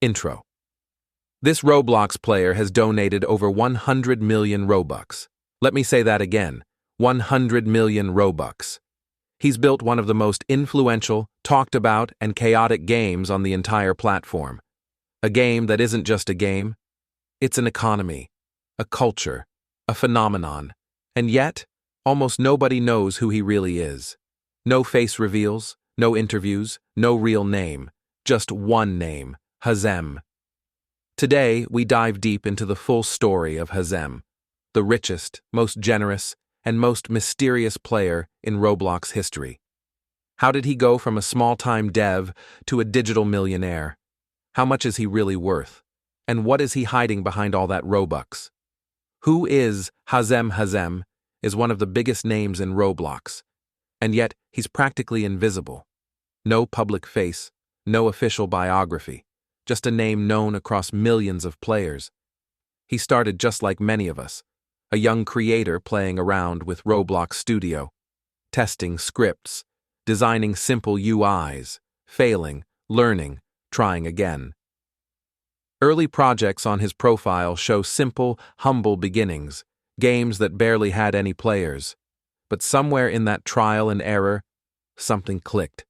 Intro. This Roblox player has donated over 100 million Robux. Let me say that again, 100 million Robux. He's built one of the most influential, talked about, and chaotic games on the entire platform. A game that isn't just a game, it's an economy, a culture, a phenomenon. And yet, almost nobody knows who he really is. No face reveals, no interviews, no real name, just one name, Hazem. Today, we dive deep into the full story of Hazem, the richest, most generous, and most mysterious player in Roblox history. How did he go from a small-time dev to a digital millionaire? How much is he really worth? And what is he hiding behind all that Robux? Who is Hazem? Hazem is one of the biggest names in Roblox, and yet he's practically invisible. No public face, no official biography, just a name known across millions of players. He started just like many of us, a young creator playing around with Roblox Studio, testing scripts, designing simple UIs, failing, learning, trying again. Early projects on his profile show simple, humble beginnings, games that barely had any players. But somewhere in that trial and error, something clicked.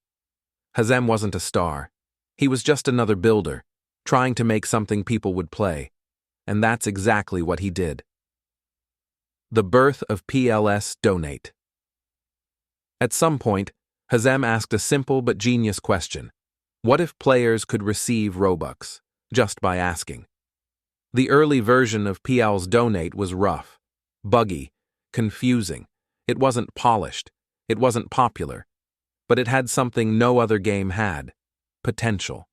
Hazem wasn't a star. He was just another builder, trying to make something people would play. And that's exactly what he did. The birth of PLS Donate. At some point, Hazem asked a simple but genius question. What if players could receive Robux, just by asking? The early version of PL's Donate was rough, buggy, confusing. It wasn't polished, it wasn't popular, but it had something no other game had: potential.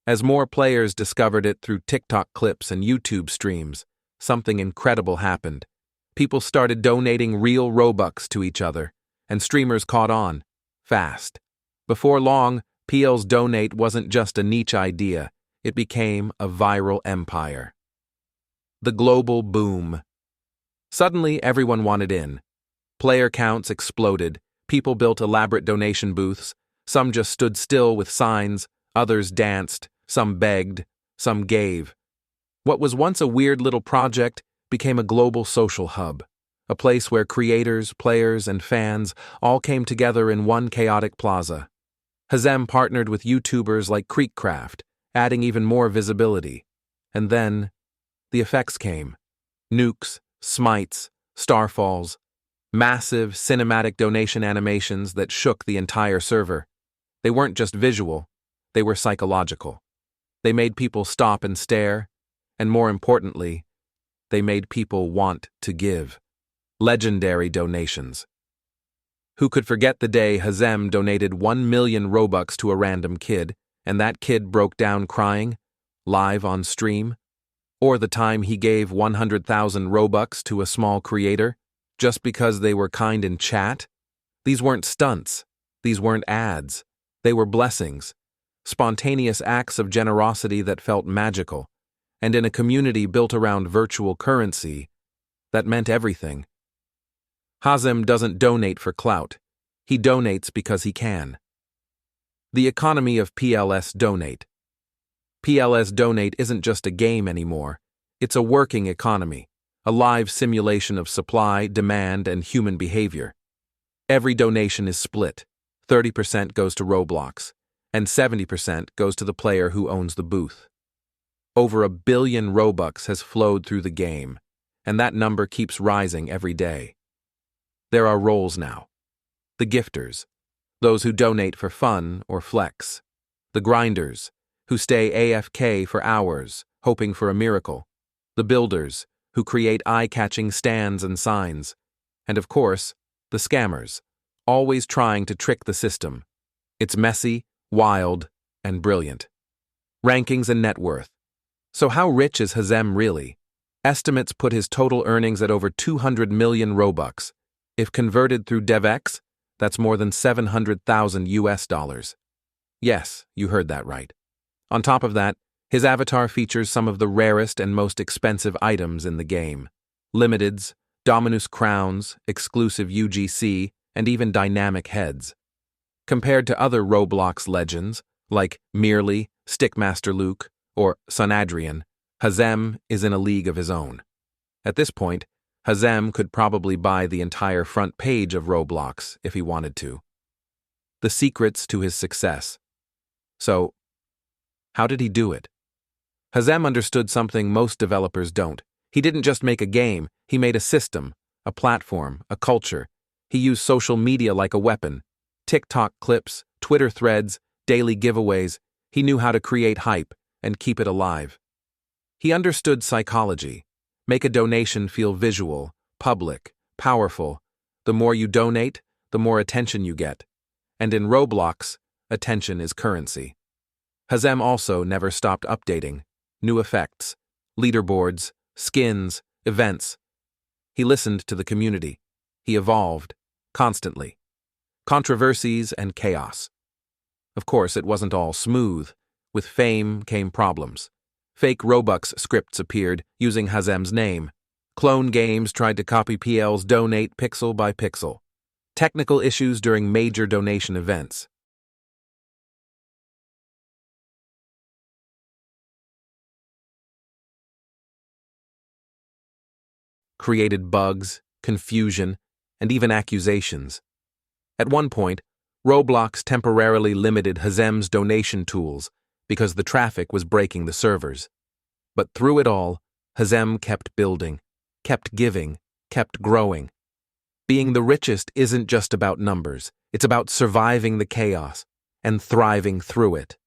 As more players discovered it through TikTok clips and YouTube streams, something incredible happened. People started donating real Robux to each other, and streamers caught on, fast. Before long, PL's Donate wasn't just a niche idea, it became a viral empire. The global boom. Suddenly, everyone wanted in. Player counts exploded, people built elaborate donation booths, some just stood still with signs, others danced, some begged, some gave. What was once a weird little project became a global social hub, a place where creators, players, and fans all came together in one chaotic plaza. Hazem partnered with YouTubers like Creekcraft, adding even more visibility. And then, the effects came. Nukes, smites, starfalls, massive cinematic donation animations that shook the entire server. They weren't just visual, they were psychological. They made people stop and stare, and more importantly, they made people want to give. Legendary donations. Who could forget the day Hazem donated 1 million Robux to a random kid, and that kid broke down crying, live on stream? Or the time he gave 100,000 Robux to a small creator, just because they were kind in chat? These weren't stunts. These weren't ads. They were blessings. Spontaneous acts of generosity that felt magical. And in a community built around virtual currency, that meant everything. Hazem doesn't donate for clout. He donates because he can. The economy of PLS Donate. PLS Donate isn't just a game anymore. It's a working economy, a live simulation of supply, demand, and human behavior. Every donation is split. 30% goes to Roblox, and 70% goes to the player who owns the booth. Over 1 billion Robux has flowed through the game, and that number keeps rising every day. There are roles now. The gifters, those who donate for fun or flex. The grinders, who stay AFK for hours, hoping for a miracle. The builders, who create eye-catching stands and signs. And of course, the scammers, always trying to trick the system. It's messy, wild, and brilliant. Rankings and net worth. So how rich is Hazem really? Estimates put his total earnings at over 200 million Robux. If converted through DevX, that's more than 700,000 US dollars. Yes, you heard that right. On top of that, his avatar features some of the rarest and most expensive items in the game. Limiteds, Dominus crowns, exclusive UGC, and even dynamic heads. Compared to other Roblox legends, like Merely, Stickmaster Luke, or Sunadrian, Hazem is in a league of his own. At this point, Hazem could probably buy the entire front page of Roblox if he wanted to. The secrets to his success. So, how did he do it? Hazem understood something most developers don't. He didn't just make a game, he made a system, a platform, a culture. He used social media like a weapon. TikTok clips, Twitter threads, daily giveaways. He knew how to create hype and keep it alive. He understood psychology. Make a donation feel visual, public, powerful. The more you donate, the more attention you get. And in Roblox, attention is currency. Hazem also never stopped updating. New effects, leaderboards, skins, events. He listened to the community. He evolved, constantly. Controversies and chaos. Of course, it wasn't all smooth. With fame came problems. Fake Robux scripts appeared using Hazem's name. Clone games tried to copy PL's donate pixel by pixel. Technical issues during major donation events. Created bugs, confusion, and even accusations. At one point, Roblox temporarily limited Hazem's donation tools because the traffic was breaking the servers. But through it all, Hazem kept building, kept giving, kept growing. Being the richest isn't just about numbers, it's about surviving the chaos and thriving through it.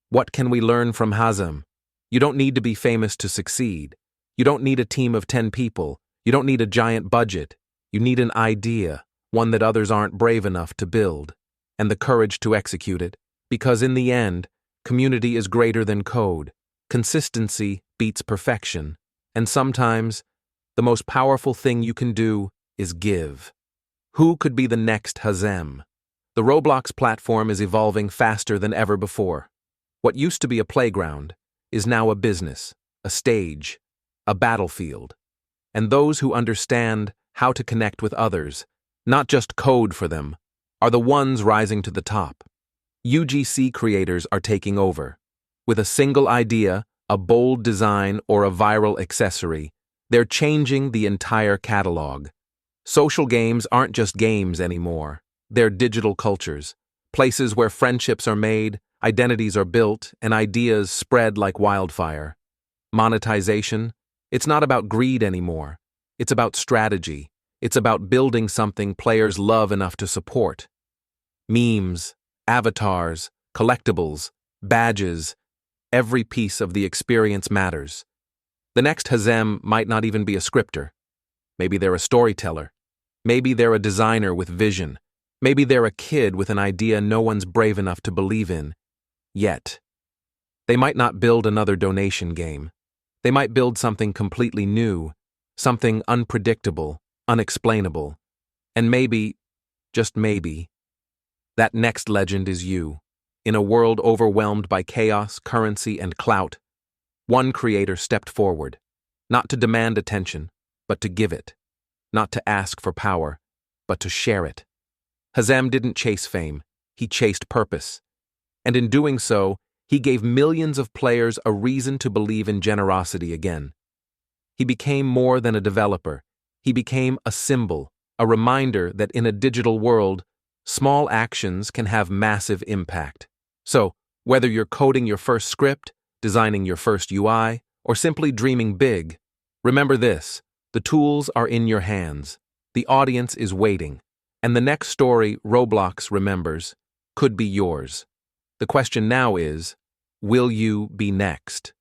What can we learn from Hazem? You don't need to be famous to succeed. You don't need a team of 10 people. You don't need a giant budget. You need an idea, one that others aren't brave enough to build, and the courage to execute it, because in the end, community is greater than code. Consistency beats perfection, and sometimes, the most powerful thing you can do is give. Who could be the next Hazem? The Roblox platform is evolving faster than ever before. What used to be a playground is now a business, a stage, a battlefield. And those who understand how to connect with others, not just code for them, are the ones rising to the top. UGC creators are taking over. With a single idea, a bold design, or a viral accessory, they're changing the entire catalog. Social games aren't just games anymore. They're digital cultures, places where friendships are made, identities are built, and ideas spread like wildfire. Monetization? It's not about greed anymore. It's about strategy. It's about building something players love enough to support. Memes, avatars, collectibles, badges, every piece of the experience matters. The next Hazem might not even be a scripter. Maybe they're a storyteller. Maybe they're a designer with vision. Maybe they're a kid with an idea no one's brave enough to believe in. Yet. They might not build another donation game. They might build something completely new, something unpredictable, unexplainable. And maybe, just maybe, that next legend is you. In a world overwhelmed by chaos, currency, and clout, one creator stepped forward, not to demand attention, but to give it. Not to ask for power, but to share it. Hazem didn't chase fame, he chased purpose. And in doing so, he gave millions of players a reason to believe in generosity again. He became more than a developer. He became a symbol, a reminder that in a digital world, small actions can have massive impact. So, whether you're coding your first script, designing your first UI, or simply dreaming big, remember this: the tools are in your hands, the audience is waiting, and the next story Roblox remembers could be yours. The question now is, will you be next?